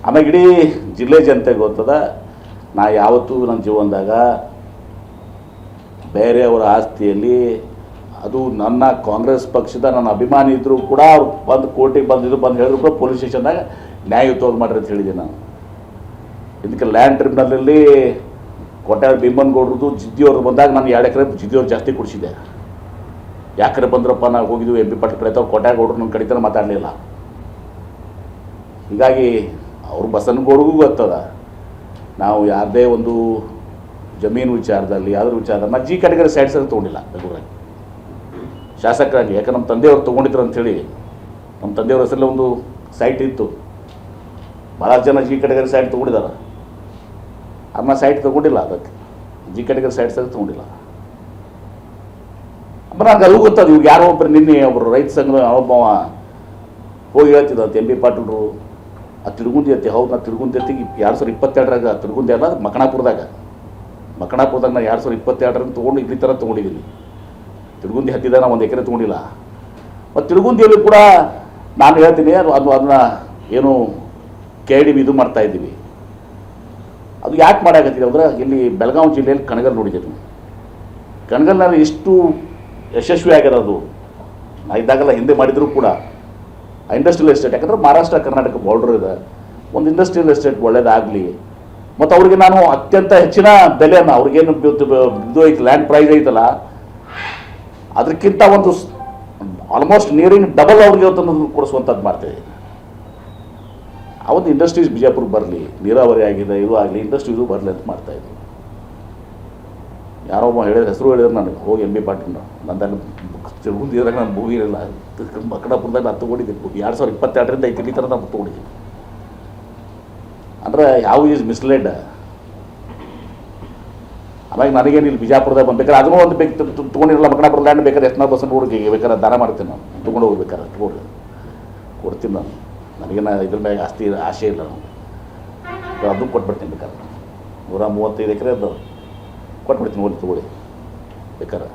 ಆಮೇಲೆ ಇಡೀ ಜಿಲ್ಲೆ ಜನತೆಗೆ ಗೊತ್ತದ, ನಾ ಯಾವತ್ತೂ ನನ್ನ ಜೀವನದಾಗ ಬೇರೆಯವರ ಆಸ್ತಿಯಲ್ಲಿ, ಅದು ನನ್ನ ಕಾಂಗ್ರೆಸ್ ಪಕ್ಷದ ನನ್ನ ಅಭಿಮಾನಿ ಇದ್ದರೂ ಕೂಡ ಅವ್ರು ಬಂದು ಕೋರ್ಟಿಗೆ ಬಂದಿದ್ದು ಬಂದು ಹೇಳಿದ್ರು ಕೂಡ ಪೊಲೀಸ್ ಸ್ಟೇಷನ್ದಾಗ ನ್ಯಾಯಯುತವಾಗಿ ಮಾಡ್ರಿ ಅಂತ ಹೇಳಿದೆ ನಾನು. ಇದಕ್ಕೆ ಲ್ಯಾಂಡ್ ಟ್ರಿಬ್ಯುನಲಲ್ಲಿ ಕೊಟ್ಟಾರ ಭೀಮನ್ಗೌಡ್ರದ್ದು ಜಿದ್ದಿಯವ್ರು ಬಂದಾಗ ನಾನು 2 ಎಕರೆ ಜಿದ್ದಿಯವ್ರು ಜಾಸ್ತಿ ಕೊಡಿಸಿದ್ದೆ. ಯಾಕರೆ ಬಂದ್ರಪ್ಪ, ನಾವು ಹೋಗಿದ್ವಿ MP ಪಾಟೀಲ್ ಪ್ರಯತ್ನ, ಕೊಟ್ಟಾರಗೌಡ್ರು ನನ್ನ ಕಡಿತನ ಮಾತಾಡಲಿಲ್ಲ. ಹೀಗಾಗಿ ಅವ್ರು ಬಸನಗೌಡ್ರಿಗೂ ಗೊತ್ತದ ನಾವು ಯಾರದೇ ಒಂದು ಜಮೀನು ವಿಚಾರದಲ್ಲಿ ಯಾವುದ್ರ ವಿಚಾರದಲ್ಲಿ ನಾನು G ಕ್ಯಾಟಗರಿ ಸೈಟ್ಸ್ ಅಂತ ತೊಗೊಂಡಿಲ್ಲ ಬೆಂಗಳೂರಾಗಿ ಶಾಸಕರಾಗಿ. ಯಾಕೆ ನಮ್ಮ ತಂದೆಯವ್ರು ತೊಗೊಂಡಿದ್ರು ಅಂಥೇಳಿ, ನಮ್ಮ ತಂದೆಯವ್ರ ಹೆಸರಲ್ಲಿ ಒಂದು ಸೈಟ್ ಇತ್ತು, ಭಾಳ ಜನ G ಕ್ಯಾಟಗರಿ ಸೈಟ್ ತೊಗೊಂಡಿದ್ದಾರೆ. ಅದನ್ನ ಸೈಟ್ ತೊಗೊಂಡಿಲ್ಲ, ಅದಕ್ಕೆ G ಕ್ಯಾಟಗರಿ ಸೈಟ್ಸ್ ಅಂತ ತೊಗೊಂಡಿಲ್ಲ. ನಂಗೆ ಅದು ಗೊತ್ತದು. ಇವಾಗ ಯಾರೋ ಒಬ್ಬರು ನಿನ್ನೆ ಒಬ್ಬರು ರೈತ ಸಂಘದ ಒಬ್ಬ ಹೋಗಿ ಹೇಳ್ತಿದ್ದ ಅಂತ MP ಪಾಟೀಲ್ರು ಆ ತಿರುಗುಂದಿ ಐತಿ. ಹೌದು, ನಾ ತಿರುಗುಂದಿ ಐತಿಗೆ 2022ರಾಗ ತಿರುಗುಂದಿ ಅಲ್ಲ, ಅದು ಮಕಣಾಪುರದಾಗ ನಾ 2022 ತೊಗೊಂಡು ಇಲ್ಲಿ ಥರ ತೊಗೊಂಡಿದ್ದೀನಿ. ತಿರುಗುಂದಿ ಹತ್ತಿದಾಗ ನಾವು 1 ಎಕರೆ ತೊಗೊಂಡಿಲ್ಲ. ಮತ್ತು ತಿರುಗುಂದಿಯಲ್ಲಿ ಕೂಡ ನಾನು ಹೇಳ್ತೀನಿ, ಅದನ್ನ ಏನು KIDB ಇದು ಮಾಡ್ತಾಯಿದ್ದೀವಿ. ಅದು ಯಾಕೆ ಮಾಡಾಕತ್ತೀವಿ ಅಂದ್ರೆ, ಇಲ್ಲಿ ಬೆಳಗಾವಿ ಜಿಲ್ಲೆಯಲ್ಲಿ ಕಣಗಲ್ ನೋಡಿದ್ದೀವಿ. ಕಣಗಲ್ನಲ್ಲಿ ಎಷ್ಟು ಯಶಸ್ವಿ ಆಗ್ಯದ ಅದು. ನಾ ಇದ್ದಾಗೆಲ್ಲ ಹಿಂದೆ ಮಾಡಿದರೂ ಕೂಡ ಆ ಇಂಡಸ್ಟ್ರಿಯಲ್ ಎಸ್ಟೇಟ್, ಯಾಕಂದ್ರೆ ಮಹಾರಾಷ್ಟ್ರ ಕರ್ನಾಟಕ ಬಾರ್ಡರ್ ಇದೆ, ಒಂದು ಇಂಡಸ್ಟ್ರಿಯಲ್ ಎಸ್ಟೇಟ್ ಒಳ್ಳೇದಾಗಲಿ. ಮತ್ತು ಅವ್ರಿಗೆ ನಾನು ಅತ್ಯಂತ ಹೆಚ್ಚಿನ ಬೆಲೆಯನ್ನು, ಅವ್ರಿಗೇನು ಇದು ಐತೆ ಲ್ಯಾಂಡ್ ಪ್ರೈಸ್ ಐತಲ್ಲ, ಅದಕ್ಕಿಂತ ಒಂದು ಆಲ್ಮೋಸ್ಟ್ ನಿಯರಿಂಗ್ ಡಬಲ್ ಅವ್ರಿಗೆ ಅವತ್ತನ್ನು ಕೊಡಿಸುವಂಥದ್ದು ಮಾಡ್ತಾಯಿದ್ದೀನಿ. ಆ ಒಂದು ಇಂಡಸ್ಟ್ರೀಸ್ ಬಿಜಾಪುರಕ್ಕೆ ಬರಲಿ, ನೀರಾವರಿ ಆಗಿದೆ ಇದು ಆಗಲಿ, ಇಂಡಸ್ಟ್ರೀಸು ಬರಲಿ ಅಂತ ಮಾಡ್ತಾಯಿದ್ವಿ. ಯಾರೋ ಒಬ್ಬ ಹೇಳಿದ ಹೆಸರು ಹೇಳಿದ್ರೆ ನನಗೆ, ಹೋಗಿ MP ಪಾಟೀಲ್ ನಂದಲ್ಲಿ ತಿರುಗುಂದಿದ್ರಾಗ ನಾನು ಮುಗಿರಲ್ಲ, ಮಕಣಾಪುರದಾಗ ನಾನು ತೊಗೊಂಡಿದ್ದೀನಿ. 2022ರಿಂದ ಈ ಥರ ನಾನು ತೊಗೊಂಡಿದ್ದೀನಿ. ಅಂದರೆ ಯಾವ ಈಸ್ ಮಿಸ್ಲೆಡ್. ಆಮೇಲೆ ನನಗೇನು ಇಲ್ಲಿ ಬಿಜಾಪುರದಾಗ ಬಂದ್ಬೇಕಾದ್ರೆ ಅದನ್ನೂ ಒಂದು ಬೇಕು ತೊಗೊಂಡಿರಲ್ಲ, ಮಕಣಾಪುರ ಲ್ಯಾಂಡ್ ಬೇಕಾದ್ರೆ ಎಷ್ಟನ್ನ ಬಸ್ ಊರಿಗೆ ಬೇಕಾದ್ರೆ ದಾನ ಮಾಡ್ತೀನಿ ನಾನು, ತೊಗೊಂಡು ಹೋಗ್ಬೇಕಾದ್ರೆ ತೊಗೊಂಡು ಕೊಡ್ತೀನಿ ನಾನು. ನನಗೇನು ಇದ್ರ ಮೇಲೆ ಆಸೆ ಇಲ್ಲ, ನಾನು ಅದು ಕೊಟ್ಬಿಡ್ತೀನಿ ಬೇಕಾದ್ರೆ. 135 ಎಕರೆ ಅದು ಕೊಟ್ಬಿಡ್ತೀನಿ, ಹೋಗಿ ತೊಗೊಳ್ಳಿ ಬೇಕಾದ್ರೆ.